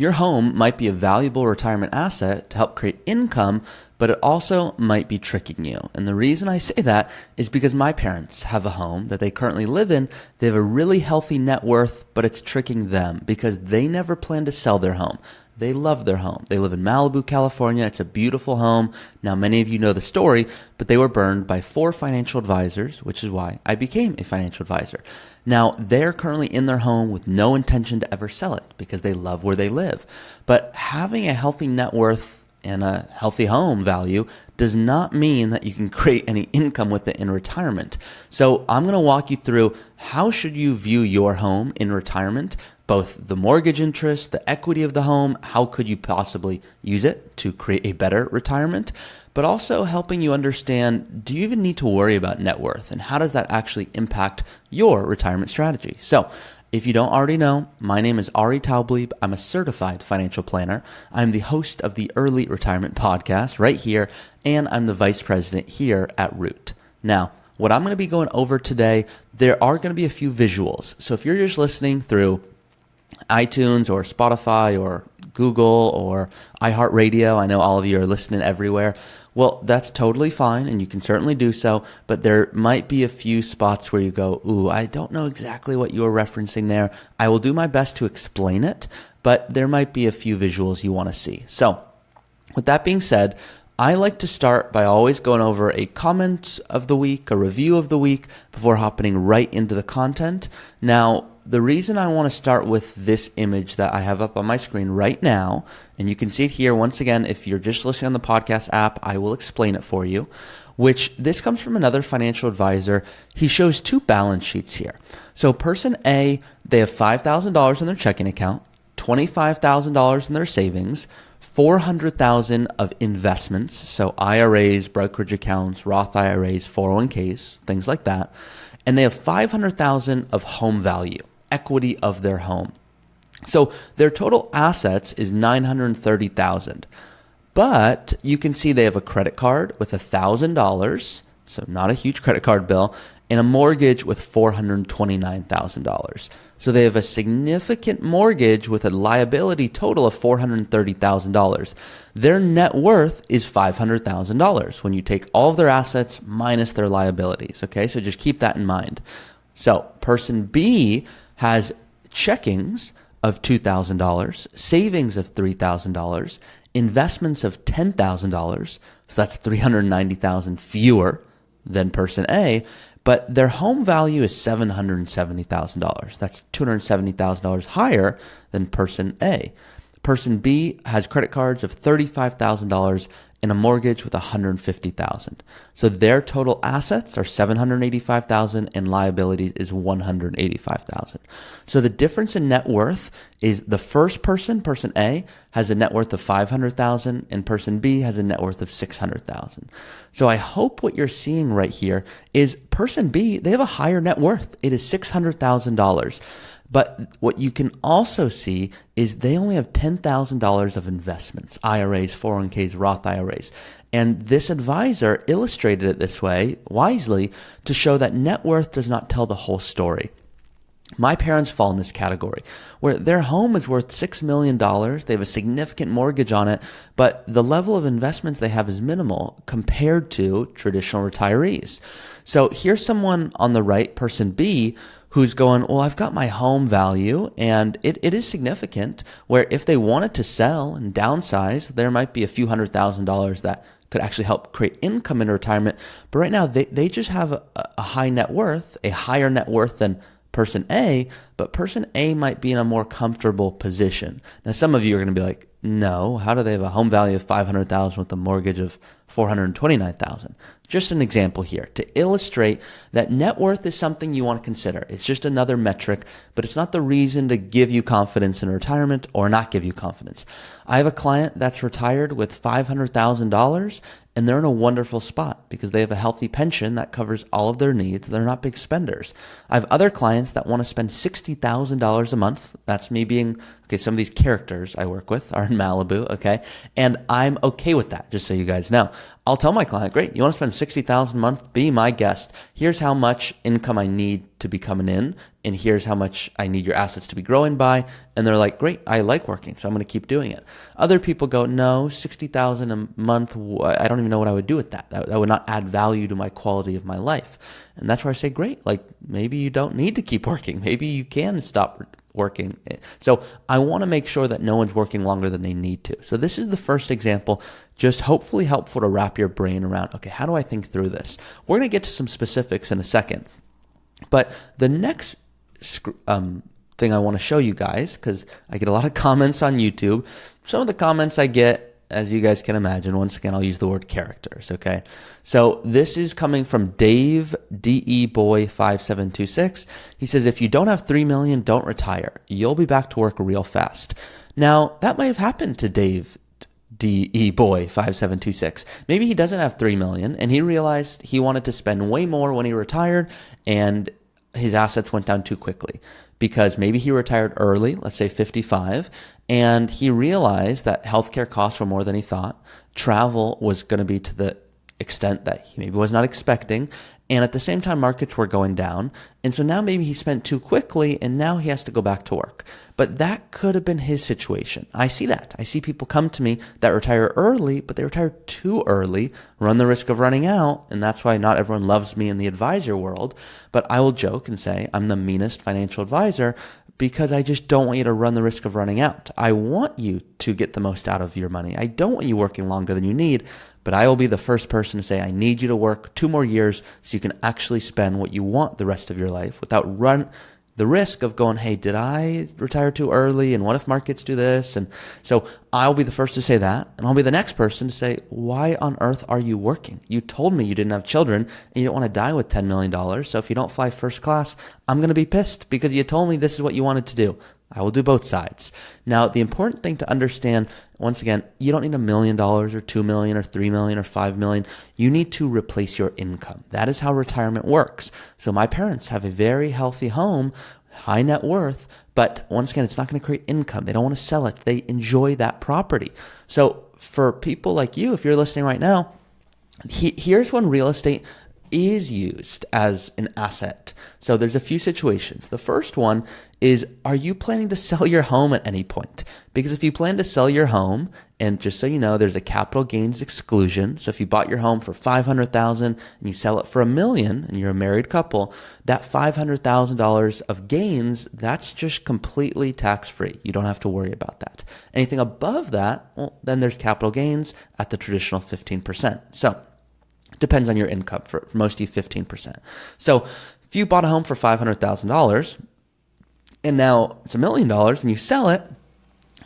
Your home might be a valuable retirement asset to help create income, but it also might be tricking you. And the reason I say that is because my parents have a home that they currently live in. They have a really healthy net worth, but it's tricking them because they never plan to sell their home. They love their home. They live in Malibu, California. It's a beautiful home. Now, many of you know the story, but they were burned by 4 financial advisors, which is why I became a financial advisor. Now, they're currently in their home with no intention to ever sell it because they love where they live. But having a healthy net worth and a healthy home value does not mean that you can create any income with it in retirement. So I'm going to walk you through how should you view your home in retirement, both the mortgage interest, the equity of the home, how could you possibly use it to create a better retirement, but also helping you understand, do you even need to worry about net worth and how does that actually impact your retirement strategy? So if you don't already know, my name is Taublieb. I'm a certified financial planner. I'm the host of the Early Retirement Podcast right here, and I'm the vice president here at Root. Now, what I'm going to be going over today, there are going to be a few visuals. So if you're just listening through iTunes or Spotify or Google or iHeartRadio, I know all of you are listening everywhere. Well, that's totally fine, and you can certainly do so, but there might be a few spots where you go, ooh, I don't know exactly what you were referencing there. I will do my best to explain it, but there might be a few visuals you want to see. So with that being said, I like to start by always going over a comment of the week, a review of the week, before hopping right into the content. Now, the reason I want to start with this image that I have up on my screen right now, and you can see it here once again, if you're just listening on the podcast app, I will explain it for you, which this comes from another financial advisor. He shows 2 balance sheets here. So person A, they have $5,000 in their checking account, $25,000 in their savings, $400,000 of investments, so IRAs, brokerage accounts, Roth IRAs, 401ks, things like that, and they have $500,000 of home value, equity of their home. So their total assets is $930,000. But you can see they have a credit card with $1,000, so not a huge credit card bill, and a mortgage with $429,000. So they have a significant mortgage with a liability total of $430,000. Their net worth is $500,000 when you take all of their assets minus their liabilities. Okay, so just keep that in mind. So person B has checkings of $2,000, savings of $3,000, investments of $10,000. So that's $390,000 fewer than person A. But their home value is $770,000. That's $270,000 higher than person A. Person B has credit cards of $35,000 and a mortgage with $150,000. So their total assets are $785,000 and liabilities is $185,000. So the difference in net worth is the first person, person A, has a net worth of $500,000 and person B has a net worth of $600,000. So I hope what you're seeing right here is person B, they have a higher net worth. It is $600,000. But what you can also see is they only have $10,000 of investments, IRAs, 401ks, Roth IRAs. And this advisor illustrated it this way, wisely, to show that net worth does not tell the whole story. My parents fall in this category where their home is worth $6 million. They have a significant mortgage on it, but the level of investments they have is minimal compared to traditional retirees. So here's someone on the right, person B, who's going, well, I've got my home value and it is significant, where if they wanted to sell and downsize, there might be a few $100,000 that could actually help create income in retirement. But right now they just have a high net worth, a higher net worth than person A, but person A might be in a more comfortable position. Now, some of you are going to be like, no, how do they have a home value of $500,000 with a mortgage of $429,000? Just an example here to illustrate that net worth is something you want to consider. It's just another metric, but it's not the reason to give you confidence in retirement or not give you confidence. I have a client that's retired with $500,000 and they're in a wonderful spot because they have a healthy pension that covers all of their needs. They're not big spenders. I have other clients that want to spend $60,000 a month. That's me being Okay, some of these characters I work with are in Malibu, okay? And I'm okay with that, just so you guys know. I'll tell my client, great, you want to spend $60,000 a month? Be my guest. Here's how much income I need to be coming in, and here's how much I need your assets to be growing by. And they're like, great, I like working, so I'm going to keep doing it. Other people go, no, $60,000 a month, I don't even know what I would do with that. That would not add value to my quality of my life. And that's where I say, great, like maybe you don't need to keep working. Maybe you can stop working. So I want to make sure that no one's working longer than they need to. So this is the first example, just hopefully helpful to wrap your brain around, okay, how do I think through this? We're going to get to some specifics in a second. But the next thing I want to show you guys, because I get a lot of comments on YouTube. Some of the comments I get, as you guys can imagine, once again, I'll use the word characters, okay? So this is coming from Dave, DE Boy5726. He says, if you don't have $3 million, don't retire. You'll be back to work real fast. Now, that might have happened to Dave, DE Boy5726. Maybe he doesn't have $3 million and he realized he wanted to spend way more when he retired and his assets went down too quickly because maybe he retired early, let's say 55, and he realized that healthcare costs were more than he thought. Travel was going to be to the extent that he maybe was not expecting. And at the same time, markets were going down. And so now maybe he spent too quickly and now he has to go back to work. But that could have been his situation. I see that. I see people come to me that retire early, but they retire too early, run the risk of running out. And that's why not everyone loves me in the advisor world. But I will joke and say I'm the meanest financial advisor because I just don't want you to run the risk of running out. I want you to get the most out of your money. I don't want you working longer than you need. But I will be the first person to say, I need you to work 2 more years so you can actually spend what you want the rest of your life without run the risk of going, hey, did I retire too early? And what if markets do this? And so I'll be the first to say that. And I'll be the next person to say, why on earth are you working? You told me you didn't have children and you don't want to die with $10 million. So if you don't fly first class, I'm going to be pissed because you told me this is what you wanted to do. I will do both sides. Now, the important thing to understand, once again, you don't need $1 million or $2 million or $3 million or $5 million. You need to replace your income. That is how retirement works. So my parents have a very healthy home, high net worth, but once again, it's not going to create income. They don't want to sell it. They enjoy that property. So for people like you, if you're listening right now, here's when real estate is used as an asset. So there's a few situations. The first one is, are you planning to sell your home at any point? Because if you plan to sell your home, and just so you know, there's a capital gains exclusion. So if you bought your home for $500,000 and you sell it for $1 million and you're a married couple, that $500,000 of gains, that's just completely tax-free. You don't have to worry about that. Anything above that, well, then there's capital gains at the traditional 15%. So depends on your income. For most of you, 15%. So if you bought a home for $500,000 and now it's $1 million and you sell it,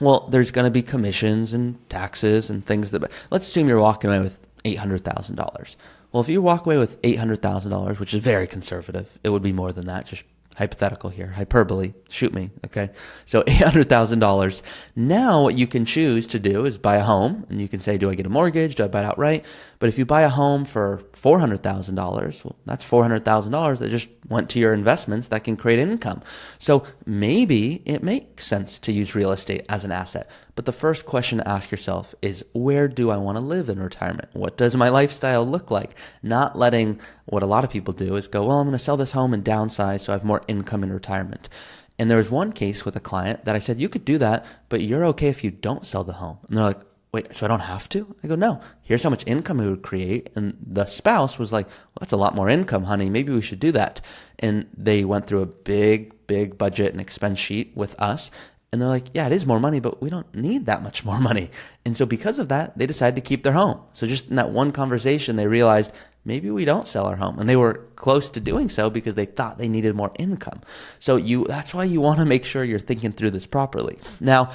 well, there's going to be commissions and taxes and things that, let's assume you're walking away with $800,000. Well, if you walk away with $800,000, which is very conservative, it would be more than that, just hypothetical here, hyperbole, shoot me, okay? So $800,000. Now what you can choose to do is buy a home, and you can say, do I get a mortgage? Do I buy it outright? But if you buy a home for $400,000, well, that's $400,000 that just went to your investments that can create income. So maybe it makes sense to use real estate as an asset. But the first question to ask yourself is, where do I want to live in retirement? What does my lifestyle look like? Not letting what a lot of people do is go, well, I'm going to sell this home and downsize so I have more income in retirement. And there was one case with a client that I said, you could do that, but you're okay if you don't sell the home. And they're like, wait, so I don't have to? I go, no, here's how much income it would create. And the spouse was like, well, that's a lot more income, honey. Maybe we should do that. And they went through a big budget and expense sheet with us. And they're like, yeah, it is more money, but we don't need that much more money. And so because of that, they decided to keep their home. So just in that one conversation, they realized maybe we don't sell our home. And they were close to doing so because they thought they needed more income. So that's why you want to make sure you're thinking through this properly. Now,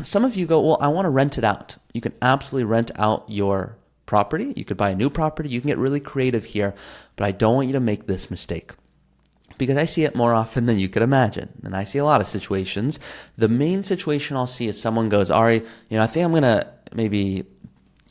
some of you go, well, I want to rent it out. You can absolutely rent out your property. You could buy a new property. You can get really creative here, but I don't want you to make this mistake, because I see it more often than you could imagine. And I see a lot of situations. The main situation I'll see is someone goes, Ari, I think I'm going to maybe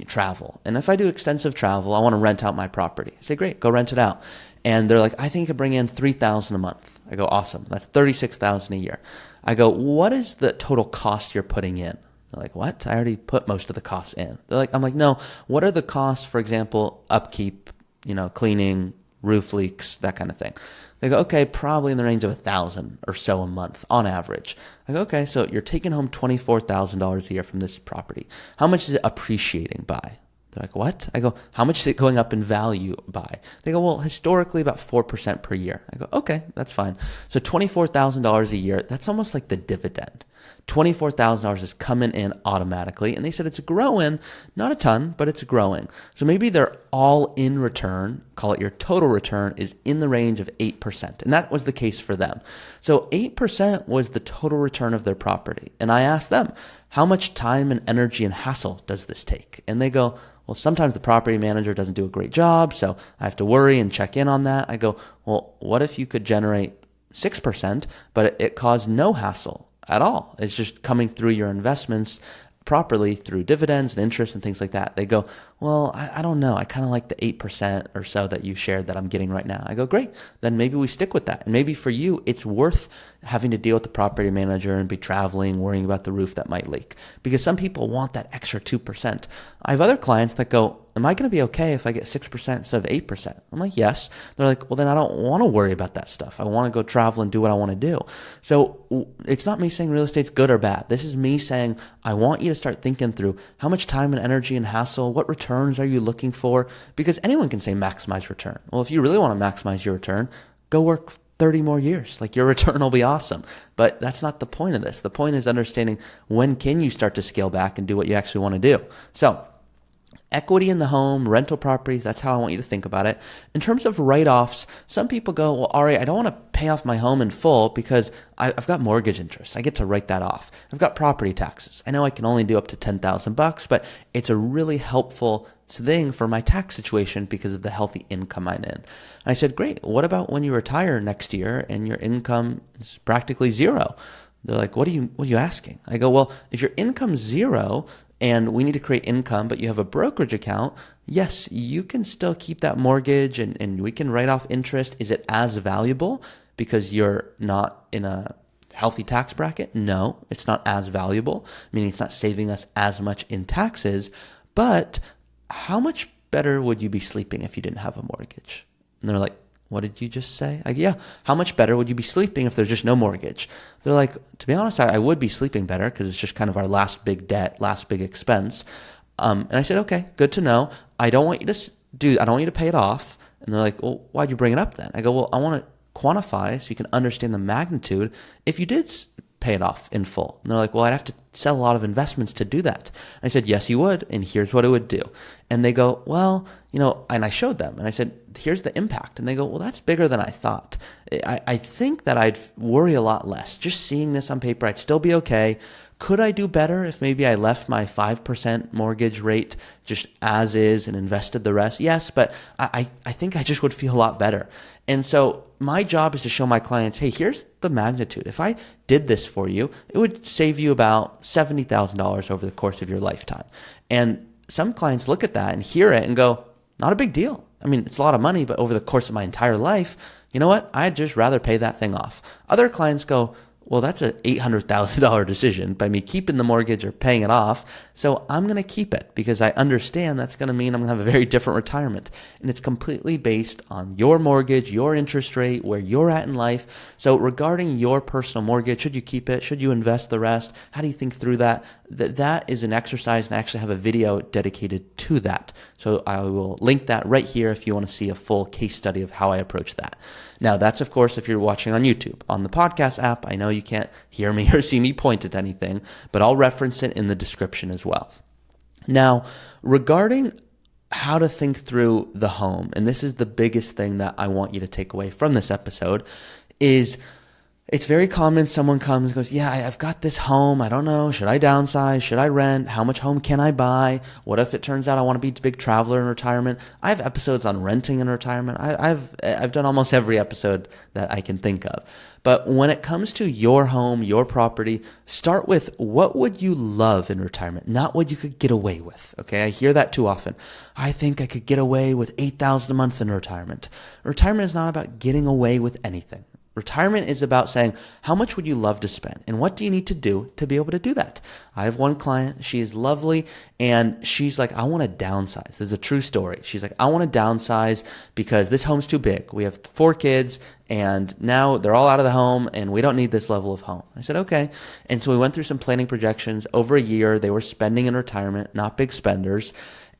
travel. And if I do extensive travel, I want to rent out my property. I say, great, go rent it out. And they're like, I think I could bring in $3,000 a month. I go, awesome. That's $36,000 a year. I go, what is the total cost you're putting in? They're like, what? I already put most of the costs in. I'm like, no, what are the costs, for example, upkeep, cleaning, roof leaks, that kind of thing? They go, okay, probably in the range of $1,000 or so a month on average. I go, okay, so you're taking home $24,000 a year from this property. How much is it appreciating by? They're like, what? I go, how much is it going up in value by? They go, well, historically about 4% per year. I go, okay, that's fine. So $24,000 a year, that's almost like the dividend. $24,000 is coming in automatically. And they said it's growing, not a ton, but it's growing. So maybe their all-in return, call it your total return, is in the range of 8%. And that was the case for them. So 8% was the total return of their property. And I asked them, how much time and energy and hassle does this take? And they go, well, sometimes the property manager doesn't do a great job, so I have to worry and check in on that. I go, well, what if you could generate 6%, but it caused no hassle at all? It's just coming through your investments properly through dividends and interest and things like that. They go, well, I don't know. I kind of like the 8% or so that you shared that I'm getting right now. I go, great. Then maybe we stick with that. And maybe for you, it's worth having to deal with the property manager and be traveling, worrying about the roof that might leak. Because some people want that extra 2%. I have other clients that go, am I going to be okay if I get 6% instead of 8%? I'm like, yes. They're like, well, then I don't want to worry about that stuff. I want to go travel and do what I want to do. So it's not me saying real estate's good or bad. This is me saying, I want you to start thinking through how much time and energy and hassle, what returns are you looking for? Because anyone can say maximize return. Well, if you really want to maximize your return, go work 30 more years. Like, your return will be awesome. But that's not the point of this. The point is understanding when can you start to scale back and do what you actually want to do. So equity in the home, rental properties, that's how I want you to think about it. In terms of write-offs, some people go, well, Ari, I don't want to pay off my home in full because I've got mortgage interest. I get to write that off. I've got property taxes. I know I can only do up to $10,000, but it's a really helpful thing for my tax situation because of the healthy income I'm in. And I said, great. What about when you retire next year and your income is practically zero? They're like, what are you asking? I go, well, if your income's zero and we need to create income, but you have a brokerage account, yes, you can still keep that mortgage and we can write off interest. Is it as valuable because you're not in a healthy tax bracket? No, it's not as valuable, meaning it's not saving us as much in taxes. But how much better would you be sleeping if you didn't have a mortgage? And they're like, what did you just say? Yeah. How much better would you be sleeping if there's just no mortgage? They're like, to be honest, I would be sleeping better because it's just kind of our last big debt, last big expense. And I said, okay, good to know. I don't want you to pay it off. And they're like, well, why'd you bring it up then? I go, well, I want to quantify so you can understand the magnitude if you did pay it off in full. And they're like, well, I'd have to sell a lot of investments to do that. I said, yes, you would. And here's what it would do. And they go, well, and I showed them and I said, here's the impact. And they go, well, that's bigger than I thought. I think that I'd worry a lot less. Just seeing this on paper, I'd still be okay. Could I do better if maybe I left my 5% mortgage rate just as is and invested the rest? Yes, but I think I just would feel a lot better. And so my job is to show my clients, hey, here's the magnitude. If I did this for you, it would save you about $70,000 over the course of your lifetime. And some clients look at that and hear it and go, not a big deal. I mean, it's a lot of money, but over the course of my entire life, you know what? I'd just rather pay that thing off. Other clients go, well, that's an $800,000 decision by me keeping the mortgage or paying it off. So I'm going to keep it because I understand that's going to mean I'm going to have a very different retirement. And it's completely based on your mortgage, your interest rate, where you're at in life. So regarding your personal mortgage, should you keep it? Should you invest the rest? How do you think through that? That is an exercise, and I actually have a video dedicated to that. So I will link that right here if you want to see a full case study of how I approach that. Now, that's, of course, if you're watching on YouTube. On the podcast app, I know you can't hear me or see me point at anything, but I'll reference it in the description as well. Now, regarding how to think through the home, and this is the biggest thing that I want you to take away from this episode, is it's very common someone comes and goes, yeah, I've got this home. I don't know. Should I downsize? Should I rent? How much home can I buy? What if it turns out I want to be a big traveler in retirement? I have episodes on renting in retirement. I've done almost every episode that I can think of. But when it comes to your home, your property, start with what would you love in retirement, not what you could get away with. Okay, I hear that too often. I think I could get away with $8,000 a month in retirement. Retirement is not about getting away with anything. Retirement is about saying, how much would you love to spend? And what do you need to do to be able to do that? I have one client, she is lovely, and she's like, I want to downsize. This is a true story. She's like, I want to downsize because this home's too big. We have 4 kids, and now they're all out of the home, and we don't need this level of home. I said, okay. And so we went through some planning projections. Over a year, they were spending in retirement, not big spenders.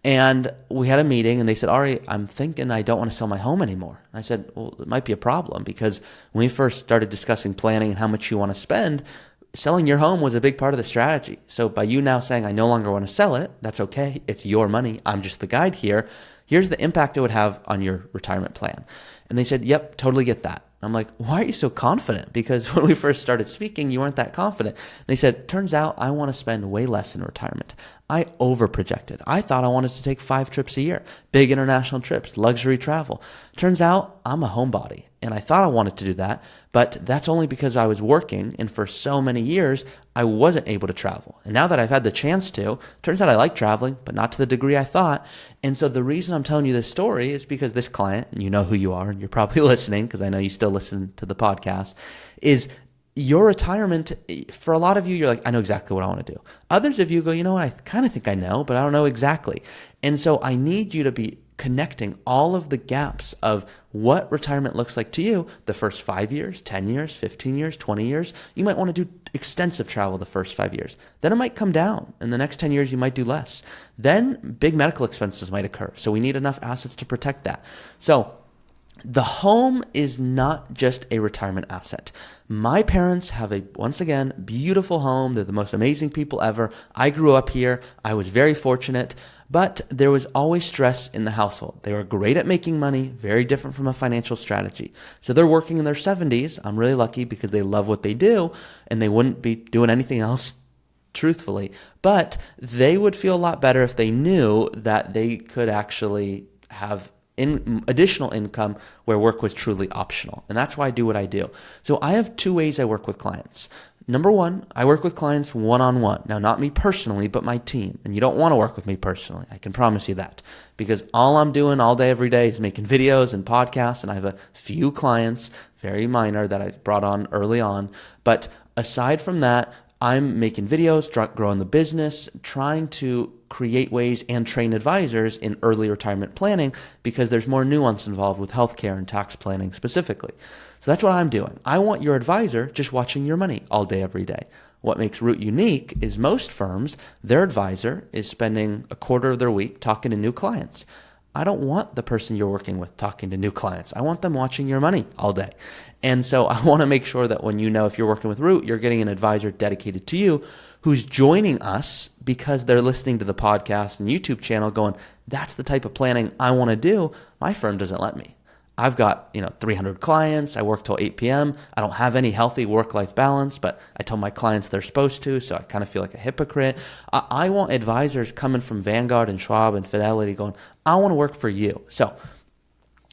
And we had a meeting and they said, Ari, I'm thinking I don't want to sell my home anymore. And I said, well, it might be a problem because when we first started discussing planning and how much you want to spend, selling your home was a big part of the strategy. So by you now saying I no longer want to sell it, that's okay. It's your money. I'm just the guide here. Here's the impact it would have on your retirement plan. And they said, yep, totally get that. I'm like, why are you so confident? Because when we first started speaking, you weren't that confident. They said, turns out I want to spend way less in retirement. I overprojected. I thought I wanted to take 5 trips a year, big international trips, luxury travel. Turns out I'm a homebody, and I thought I wanted to do that, but that's only because I was working, and for so many years, I wasn't able to travel. And now that I've had the chance to, turns out I like traveling, but not to the degree I thought. And so the reason I'm telling you this story is because this client, and you know who you are, and you're probably listening, because I know you still listen to the podcast, is your retirement. For a lot of you, you're like, I know exactly what I want to do. Others of you go, you know what, I kind of think I know, but I don't know exactly. And so I need you to be connecting all of the gaps of what retirement looks like to you the first 5 years, 10 years, 15 years, 20 years. You might want to do extensive travel the first 5 years. Then it might come down. In the next 10 years, you might do less. Then big medical expenses might occur. So we need enough assets to protect that. So the home is not just a retirement asset. My parents have a, once again, beautiful home. They're the most amazing people ever. I grew up here. I was very fortunate, but there was always stress in the household. They were great at making money, very different from a financial strategy. So they're working in their 70s. I'm really lucky because they love what they do and they wouldn't be doing anything else truthfully, but they would feel a lot better if they knew that they could actually have additional income where work was truly optional. And that's why I do what I do. So I have 2 ways I work with clients. Number 1, I work with clients one-on-one. Now, not me personally, but my team. And you don't want to work with me personally. I can promise you that. Because all I'm doing all day, every day is making videos and podcasts. And I have a few clients, very minor, that I brought on early on. But aside from that, I'm making videos, growing the business, trying to create ways and train advisors in early retirement planning because there's more nuance involved with healthcare and tax planning specifically. So that's what I'm doing. I want your advisor just watching your money all day, every day. What makes Root unique is most firms, their advisor is spending a quarter of their week talking to new clients. I don't want the person you're working with talking to new clients. I want them watching your money all day. And so I want to make sure that when you know if you're working with Root, you're getting an advisor dedicated to you who's joining us because they're listening to the podcast and YouTube channel going, that's the type of planning I want to do. My firm doesn't let me. I've got 300 clients. I work till 8 p.m. I don't have any healthy work-life balance, but I tell my clients they're supposed to, so I kind of feel like a hypocrite. I want advisors coming from Vanguard and Schwab and Fidelity going, I want to work for you. So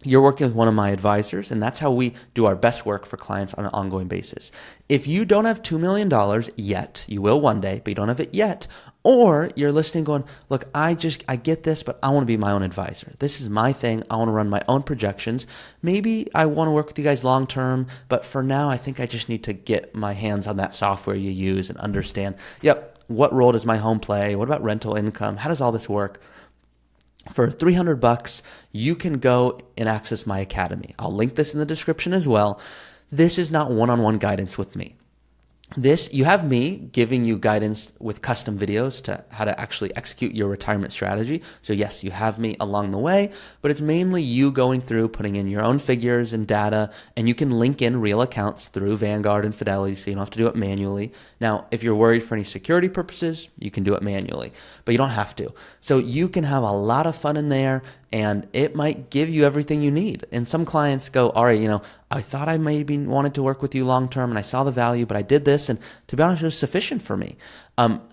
you're working with one of my advisors, and that's how we do our best work for clients on an ongoing basis. If you don't have $2 million yet, you will one day, but you don't have it yet, or you're listening going, look, I get this, but I want to be my own advisor. This is my thing. I want to run my own projections. Maybe I want to work with you guys long term, but for now, I think I just need to get my hands on that software you use and understand, what role does my home play? What about rental income? How does all this work? For $300, you can go and access my academy. I'll link this in the description as well. This is not one-on-one guidance with me. You have me giving you guidance with custom videos to how to actually execute your retirement strategy. So yes, you have me along the way, but it's mainly you going through, putting in your own figures and data, and you can link in real accounts through Vanguard and Fidelity, so you don't have to do it manually. Now, if you're worried for any security purposes, you can do it manually, but you don't have to. So you can have a lot of fun in there, and it might give you everything you need. And some clients go, all right, I thought I maybe wanted to work with you long term and I saw the value, but I did this, and to be honest, it was sufficient for me.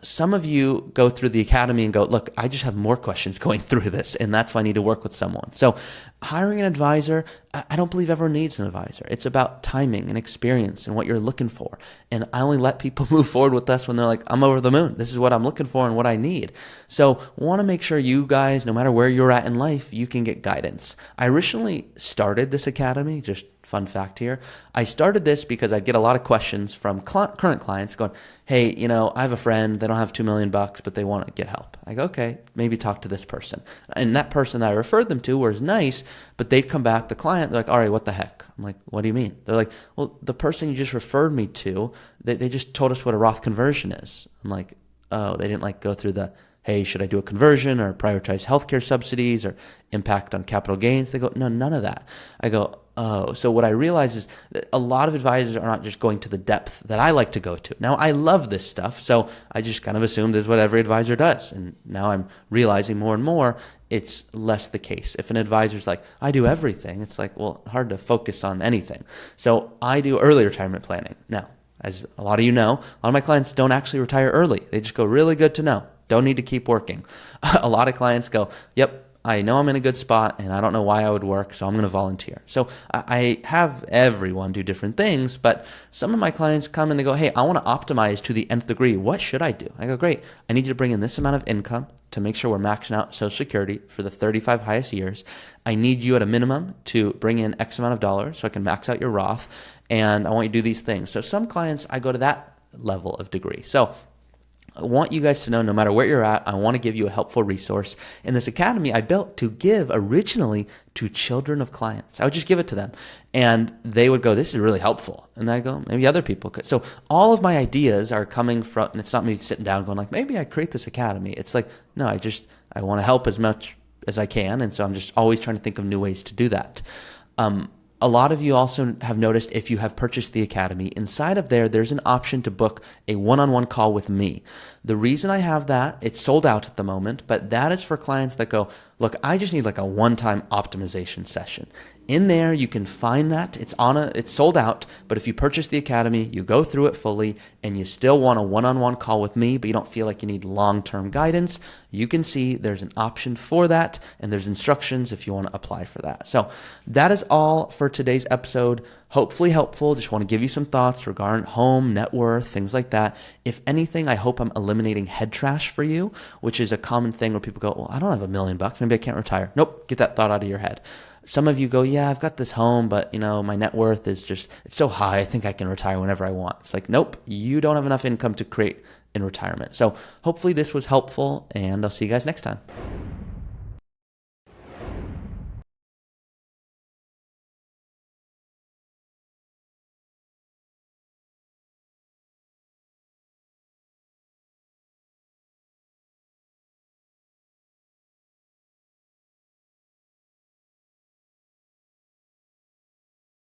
Some of you go through the academy and go, look, I just have more questions going through this, and that's why I need to work with someone. So hiring an advisor, I don't believe everyone needs an advisor. It's about timing and experience and what you're looking for. And I only let people move forward with us when they're like, I'm over the moon. This is what I'm looking for and what I need. So want to make sure you guys, no matter where you're at in life, you can get guidance. I originally started this academy just fun fact here. I started this because I'd get a lot of questions from current clients going, hey, I have a friend, they don't have $2 million, but they want to get help. I go, okay, maybe talk to this person. And that person that I referred them to was nice, but they'd come back, the client, they're like, all right, what the heck? I'm like, what do you mean? They're like, well, the person you just referred me to, they just told us what a Roth conversion is. I'm like, oh, they didn't go through the, hey, should I do a conversion or prioritize healthcare subsidies or impact on capital gains? They go, no, none of that. I go, oh. So what I realize is that a lot of advisors are not just going to the depth that I like to go to. Now, I love this stuff, so I just kind of assumed is what every advisor does. And now I'm realizing more and more it's less the case. If an advisor's like, I do everything, it's like, well, hard to focus on anything. So I do early retirement planning. Now, as a lot of you know, a lot of my clients don't actually retire early. They just go, really good to know. Don't need to keep working. A lot of clients go, yep, I know I'm in a good spot and I don't know why I would work, so I'm going to volunteer. So I have everyone do different things, but some of my clients come and they go, hey, I want to optimize to the nth degree. What should I do? I go, great. I need you to bring in this amount of income to make sure we're maxing out Social Security for the 35 highest years. I need you at a minimum to bring in X amount of dollars so I can max out your Roth. And I want you to do these things. So some clients, I go to that level of degree. So I want you guys to know, no matter where you're at, I want to give you a helpful resource. And this academy I built to give originally to children of clients. I would just give it to them. And they would go, this is really helpful. And I'd go, maybe other people could. So all of my ideas are coming from, and it's not me sitting down going like, maybe I create this academy. It's like, no, I want to help as much as I can. And so I'm just always trying to think of new ways to do that. A lot of you also have noticed if you have purchased the academy, inside of there's an option to book a one-on-one call with me. The reason I have that, it's sold out at the moment, but that is for clients that go, look, I just need like a one-time optimization session. In there, you can find that. It's sold out, but if you purchase the academy, you go through it fully and you still want a one-on-one call with me, but you don't feel like you need long-term guidance, you can see there's an option for that and there's instructions if you want to apply for that. So that is all for today's episode. Hopefully helpful. Just want to give you some thoughts regarding home, net worth, things like that. If anything, I hope I'm eliminating head trash for you, which is a common thing where people go, well, I don't have $1 million. Maybe I can't retire. Nope. Get that thought out of your head. Some of you go, yeah, I've got this home, but my net worth is it's so high. I think I can retire whenever I want. It's like, nope, you don't have enough income to create in retirement. So hopefully this was helpful and I'll see you guys next time.